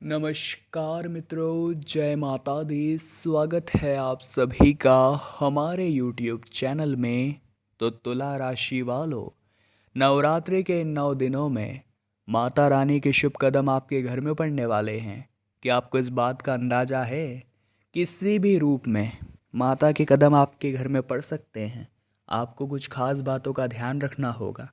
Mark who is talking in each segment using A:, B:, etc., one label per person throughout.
A: नमस्कार मित्रों, जय माता दी। स्वागत है आप सभी का हमारे यूट्यूब चैनल में। तो तुला राशि वालों, नवरात्रि के इन 9 दिनों में माता रानी के शुभ कदम आपके घर में पड़ने वाले हैं। क्या आपको इस बात का अंदाज़ा है? किसी भी रूप में माता के कदम आपके घर में पड़ सकते हैं। आपको कुछ खास बातों का ध्यान रखना होगा।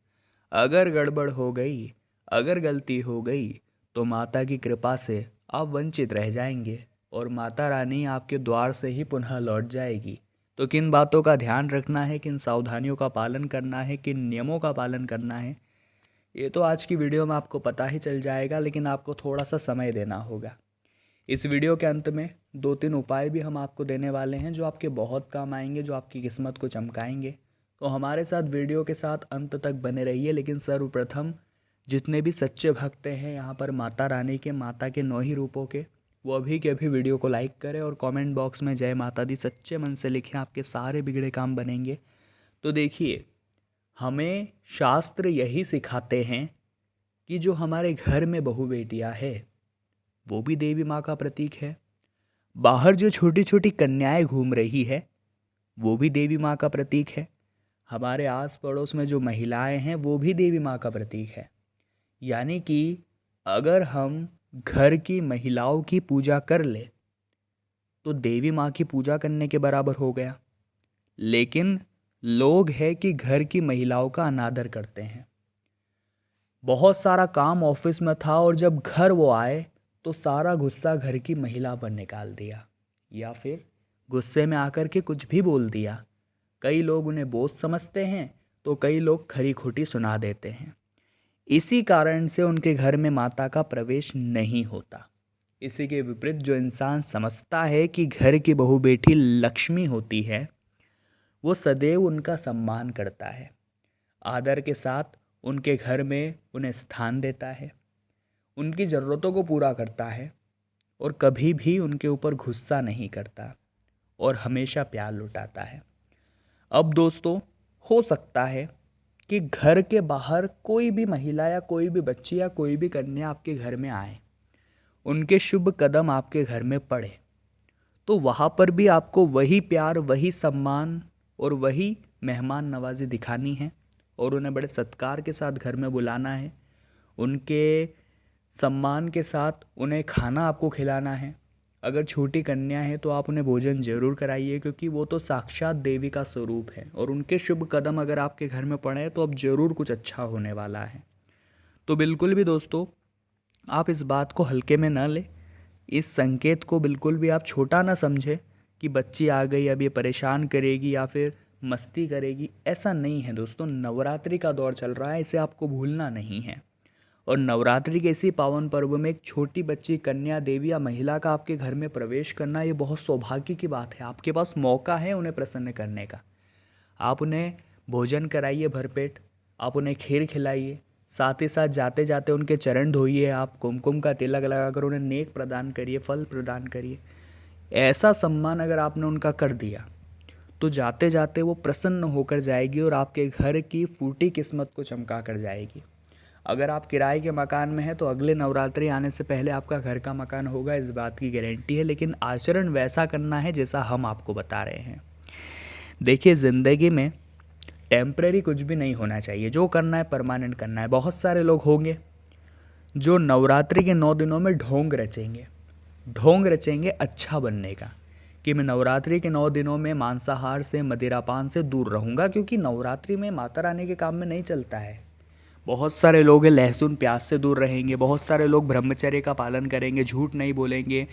A: अगर गड़बड़ हो गई, अगर गलती हो गई, तो माता की कृपा से आप वंचित रह जाएंगे और माता रानी आपके द्वार से ही पुनः लौट जाएगी। तो किन बातों का ध्यान रखना है, किन सावधानियों का पालन करना है, किन नियमों का पालन करना है, ये तो आज की वीडियो में आपको पता ही चल जाएगा, लेकिन आपको थोड़ा सा समय देना होगा। इस वीडियो के अंत में 2-3 उपाय भी हम आपको देने वाले हैं जो आपके बहुत काम आएंगे, जो आपकी किस्मत को चमकाएंगे। तो हमारे साथ वीडियो के साथ अंत तक बने रहिए। लेकिन सर्वप्रथम जितने भी सच्चे भक्त हैं यहाँ पर माता रानी के, माता के 9 ही रूपों के, वो अभी के अभी वीडियो को लाइक करें और कमेंट बॉक्स में जय माता दी सच्चे मन से लिखें। आपके सारे बिगड़े काम बनेंगे। तो देखिए, हमें शास्त्र यही सिखाते हैं कि जो हमारे घर में बहू बेटियाँ है वो भी देवी माँ का प्रतीक है। बाहर जो छोटी छोटी कन्याएं घूम रही है वो भी देवी माँ का प्रतीक है। हमारे आस पड़ोस में जो महिलाएं हैं वो भी देवी माँ का प्रतीक है। यानी कि अगर हम घर की महिलाओं की पूजा कर ले तो देवी माँ की पूजा करने के बराबर हो गया। लेकिन लोग है कि घर की महिलाओं का अनादर करते हैं। बहुत सारा काम ऑफिस में था और जब घर वो आए तो सारा गुस्सा घर की महिला पर निकाल दिया, या फिर गुस्से में आकर के कुछ भी बोल दिया। कई लोग उन्हें बोझ समझते हैं तो कई लोग खरी खोटी सुना देते हैं। इसी कारण से उनके घर में माता का प्रवेश नहीं होता। इसी के विपरीत जो इंसान समझता है कि घर की बहू बेटी लक्ष्मी होती है, वो सदैव उनका सम्मान करता है, आदर के साथ उनके घर में उन्हें स्थान देता है, उनकी ज़रूरतों को पूरा करता है और कभी भी उनके ऊपर गुस्सा नहीं करता और हमेशा प्यार लुटाता है। अब दोस्तों, हो सकता है कि घर के बाहर कोई भी महिला या कोई भी बच्ची या कोई भी कन्या आपके घर में आए, उनके शुभ कदम आपके घर में पड़े, तो वहाँ पर भी आपको वही प्यार, वही सम्मान और वही मेहमान नवाजी दिखानी है और उन्हें बड़े सत्कार के साथ घर में बुलाना है। उनके सम्मान के साथ उन्हें खाना आपको खिलाना है। अगर छोटी कन्या है तो आप उन्हें भोजन जरूर कराइए, क्योंकि वो तो साक्षात देवी का स्वरूप है और उनके शुभ कदम अगर आपके घर में पड़े तो अब जरूर कुछ अच्छा होने वाला है। तो बिल्कुल भी दोस्तों, आप इस बात को हल्के में न लें। इस संकेत को बिल्कुल भी आप छोटा ना समझें कि बच्ची आ गई अब ये परेशान करेगी या फिर मस्ती करेगी। ऐसा नहीं है दोस्तों। नवरात्रि का दौर चल रहा है, इसे आपको भूलना नहीं है। और नवरात्रि के इसी पावन पर्व में एक छोटी बच्ची, कन्या, देवी या महिला का आपके घर में प्रवेश करना, ये बहुत सौभाग्य की बात है। आपके पास मौका है उन्हें प्रसन्न करने का। आप उन्हें भोजन कराइए भरपेट, आप उन्हें खीर खिलाइए, साथ ही साथ जाते जाते उनके चरण धोइए, आप कुमकुम का तिलक लगाकर उन्हें नेक प्रदान करिए, फल प्रदान करिए। ऐसा सम्मान अगर आपने उनका कर दिया तो जाते जाते वो प्रसन्न होकर जाएगी और आपके घर की फूटी किस्मत को चमका कर जाएगी। अगर आप किराए के मकान में हैं तो अगले नवरात्रि आने से पहले आपका घर का मकान होगा, इस बात की गारंटी है। लेकिन आचरण वैसा करना है जैसा हम आपको बता रहे हैं। देखिए, ज़िंदगी में टेम्परेरी कुछ भी नहीं होना चाहिए। जो करना है परमानेंट करना है। बहुत सारे लोग होंगे जो नवरात्रि के 9 दिनों में ढोंग रचेंगे अच्छा बनने का, कि मैं नवरात्रि के 9 दिनों में मांसाहार से, मदिरापान से दूर रहूँगा, क्योंकि नवरात्रि में माता रानी के काम में नहीं चलता है। बहुत सारे लोग लहसुन प्याज से दूर रहेंगे, बहुत सारे लोग ब्रह्मचर्य का पालन करेंगे, झूठ नहीं बोलेंगे,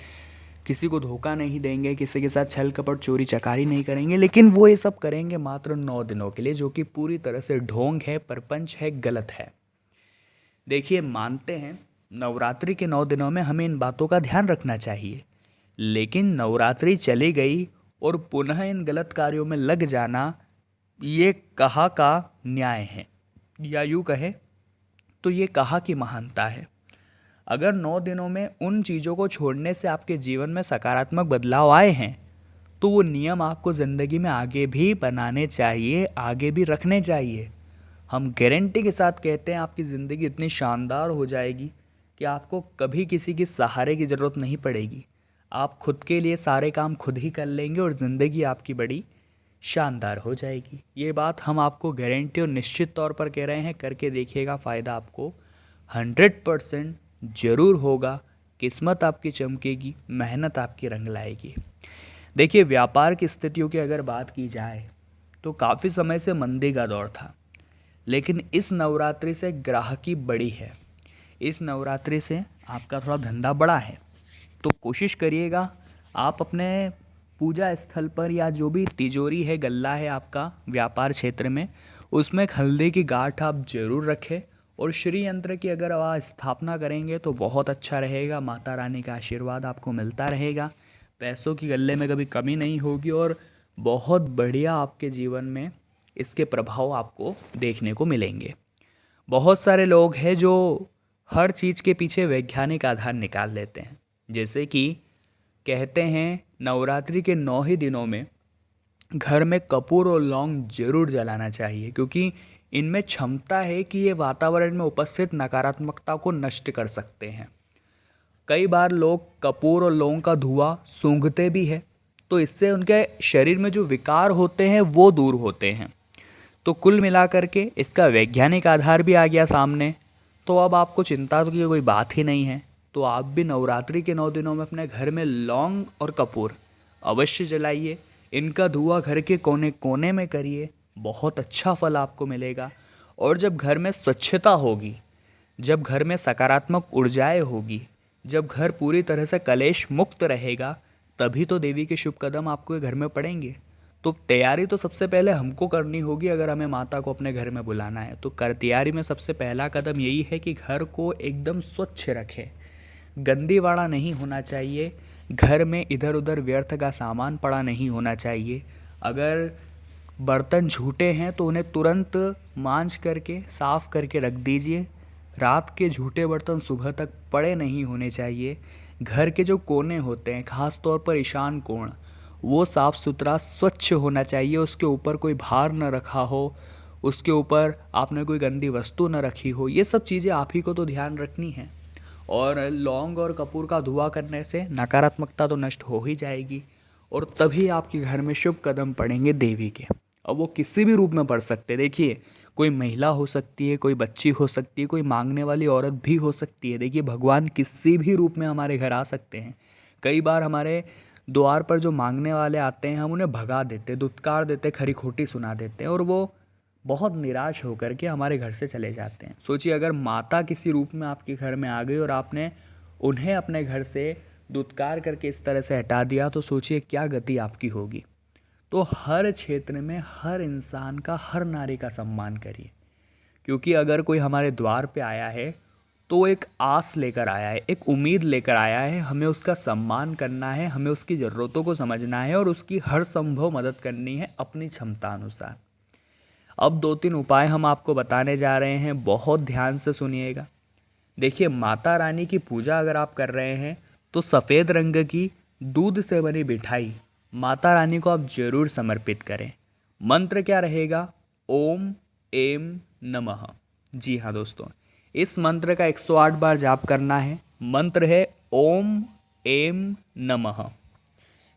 A: किसी को धोखा नहीं देंगे, किसी के साथ छल कपट चोरी चकारी नहीं करेंगे। लेकिन वो ये सब करेंगे मात्र 9 दिनों के लिए, जो कि पूरी तरह से ढोंग है, परपंच है, गलत है। देखिए, मानते हैं नवरात्रि के 9 दिनों में हमें इन बातों का ध्यान रखना चाहिए, लेकिन नवरात्रि चली गई और पुनः इन गलत कार्यों में लग जाना, ये कहा का न्याय है, या यूँ कहे तो ये कहा की महानता है। अगर 9 दिनों में उन चीज़ों को छोड़ने से आपके जीवन में सकारात्मक बदलाव आए हैं तो वो नियम आपको ज़िंदगी में आगे भी बनाने चाहिए, आगे भी रखने चाहिए। हम गारंटी के साथ कहते हैं आपकी ज़िंदगी इतनी शानदार हो जाएगी कि आपको कभी किसी की सहारे की ज़रूरत नहीं पड़ेगी। आप खुद के लिए सारे काम खुद ही कर लेंगे और ज़िंदगी आपकी बड़ी शानदार हो जाएगी। ये बात हम आपको गारंटी और निश्चित तौर पर कह रहे हैं, करके देखिएगा, फ़ायदा आपको 100% ज़रूर होगा। किस्मत आपकी चमकेगी, मेहनत आपकी रंग लाएगी। देखिए, व्यापार की स्थितियों की अगर बात की जाए तो काफ़ी समय से मंदी का दौर था, लेकिन इस नवरात्रि से ग्राहकी बढ़ी है। इस नवरात्रि से आपका थोड़ा धंधा बढ़ा है। तो कोशिश करिएगा आप अपने पूजा स्थल पर या जो भी तिजोरी है, गल्ला है आपका व्यापार क्षेत्र में, उसमें एक हल्दी की गांठ आप जरूर रखें। और श्री यंत्र की अगर आप स्थापना करेंगे तो बहुत अच्छा रहेगा। माता रानी का आशीर्वाद आपको मिलता रहेगा, पैसों की गल्ले में कभी कमी नहीं होगी और बहुत बढ़िया आपके जीवन में इसके प्रभाव आपको देखने को मिलेंगे। बहुत सारे लोग हैं जो हर चीज़ के पीछे वैज्ञानिक आधार निकाल लेते हैं। जैसे कि कहते हैं नवरात्रि के 9 ही दिनों में घर में कपूर और लौंग जरूर जलाना चाहिए, क्योंकि इनमें क्षमता है कि ये वातावरण में उपस्थित नकारात्मकता को नष्ट कर सकते हैं। कई बार लोग कपूर और लौंग का धुआं सूंघते भी है, तो इससे उनके शरीर में जो विकार होते हैं वो दूर होते हैं। तो कुल मिलाकर के इसका वैज्ञानिक आधार भी आ गया सामने। तो अब आपको चिंता की कोई बात ही नहीं है। तो आप भी नवरात्रि के 9 दिनों में अपने घर में लौंग और कपूर अवश्य जलाइए। इनका धुआं घर के कोने कोने में करिए, बहुत अच्छा फल आपको मिलेगा। और जब घर में स्वच्छता होगी, जब घर में सकारात्मक ऊर्जाएं होगी, जब घर पूरी तरह से कलेश मुक्त रहेगा, तभी तो देवी के शुभ कदम आपके घर में पड़ेंगे। तो तैयारी तो सबसे पहले हमको करनी होगी। अगर हमें माता को अपने घर में बुलाना है तो तैयारी में सबसे पहला कदम यही है कि घर को एकदम स्वच्छ रखें। गंदी वाड़ा नहीं होना चाहिए। घर में इधर उधर व्यर्थ का सामान पड़ा नहीं होना चाहिए। अगर बर्तन झूठे हैं तो उन्हें तुरंत मांज करके साफ करके रख दीजिए। रात के झूठे बर्तन सुबह तक पड़े नहीं होने चाहिए। घर के जो कोने होते हैं, खास तौर पर ईशान कोण, वो साफ़ सुथरा स्वच्छ होना चाहिए। उसके ऊपर कोई भार न रखा हो, उसके ऊपर आपने कोई गंदी वस्तु न रखी हो। ये सब चीज़ें आप ही को तो ध्यान रखनी है। और लौंग और कपूर का धुआं करने से नकारात्मकता तो नष्ट हो ही जाएगी और तभी आपके घर में शुभ कदम पड़ेंगे देवी के। अब वो किसी भी रूप में पड़ सकते हैं। देखिए, कोई महिला हो सकती है, कोई बच्ची हो सकती है, कोई मांगने वाली औरत भी हो सकती है। देखिए, भगवान किसी भी रूप में हमारे घर आ सकते हैं। कई बार हमारे द्वार पर जो मांगने वाले आते हैं, हम उन्हें भगा देते, दुत्कार देते, खरी खोटी सुना देते हैं और वो बहुत निराश होकर के हमारे घर से चले जाते हैं। सोचिए, अगर माता किसी रूप में आपके घर में आ गई और आपने उन्हें अपने घर से दुत्कार करके इस तरह से हटा दिया, तो सोचिए क्या गति आपकी होगी। तो हर क्षेत्र में हर इंसान का, हर नारी का सम्मान करिए, क्योंकि अगर कोई हमारे द्वार पे आया है तो एक आस लेकर आया है, एक उम्मीद लेकर आया है। हमें उसका सम्मान करना है, हमें उसकी ज़रूरतों को समझना है और उसकी हर संभव मदद करनी है अपनी क्षमता अनुसार। अब 2-3 उपाय हम आपको बताने जा रहे हैं, बहुत ध्यान से सुनिएगा। देखिए, माता रानी की पूजा अगर आप कर रहे हैं तो सफ़ेद रंग की दूध से बनी मिठाई माता रानी को आप जरूर समर्पित करें। मंत्र क्या रहेगा? ओम एम नमः। जी हाँ दोस्तों, इस मंत्र का 108 बार जाप करना है। मंत्र है ओम एम नमः।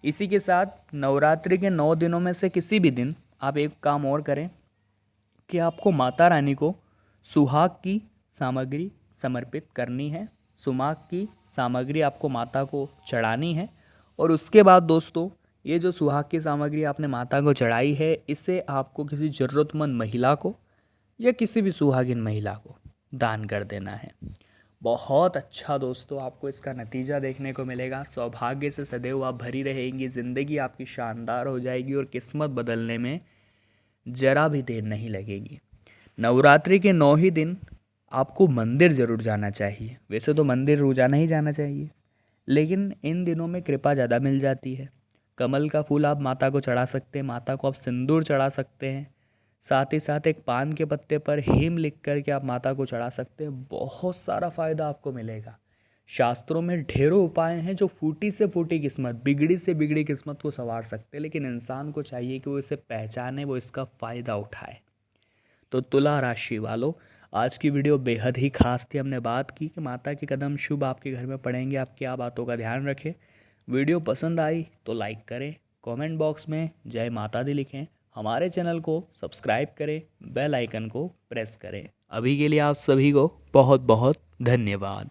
A: इसी के साथ नवरात्रि के 9 दिनों में से किसी भी दिन आप एक काम और करें कि आपको माता रानी को सुहाग की सामग्री समर्पित करनी है। सुहाग की सामग्री आपको माता को चढ़ानी है। और उसके बाद दोस्तों, ये जो सुहाग की सामग्री आपने माता को चढ़ाई है, इसे आपको किसी ज़रूरतमंद महिला को या किसी भी सुहागिन महिला को दान कर देना है। बहुत अच्छा दोस्तों, आपको इसका नतीजा देखने को मिलेगा। सौभाग्य से सदैव आप भरी रहेंगी, ज़िंदगी आपकी शानदार हो जाएगी और किस्मत बदलने में जरा भी देर नहीं लगेगी। नवरात्रि के 9 ही दिन आपको मंदिर ज़रूर जाना चाहिए। वैसे तो मंदिर रोज़ाना ही जाना चाहिए, लेकिन इन दिनों में कृपा ज़्यादा मिल जाती है। कमल का फूल आप माता को चढ़ा सकते हैं, माता को आप सिंदूर चढ़ा सकते हैं। साथ ही साथ एक पान के पत्ते पर हेम लिख कर के आप माता को चढ़ा सकते हैं। बहुत सारा फ़ायदा आपको मिलेगा। शास्त्रों में ढेरों उपाय हैं जो फूटी से फूटी किस्मत, बिगड़ी से बिगड़ी किस्मत को संवार सकते हैं, लेकिन इंसान को चाहिए कि वो इसे पहचाने, वो इसका फ़ायदा उठाए। तो तुला राशि वालों, आज की वीडियो बेहद ही खास थी। हमने बात की कि माता के कदम शुभ आपके घर में पड़ेंगे, आप क्या बातों का ध्यान रखें। वीडियो पसंद आई तो लाइक करें, कमेंट बॉक्स में जय माता दी लिखें, हमारे चैनल को सब्सक्राइब करें, बेल आइकन को प्रेस करें। अभी के लिए आप सभी को बहुत बहुत धन्यवाद।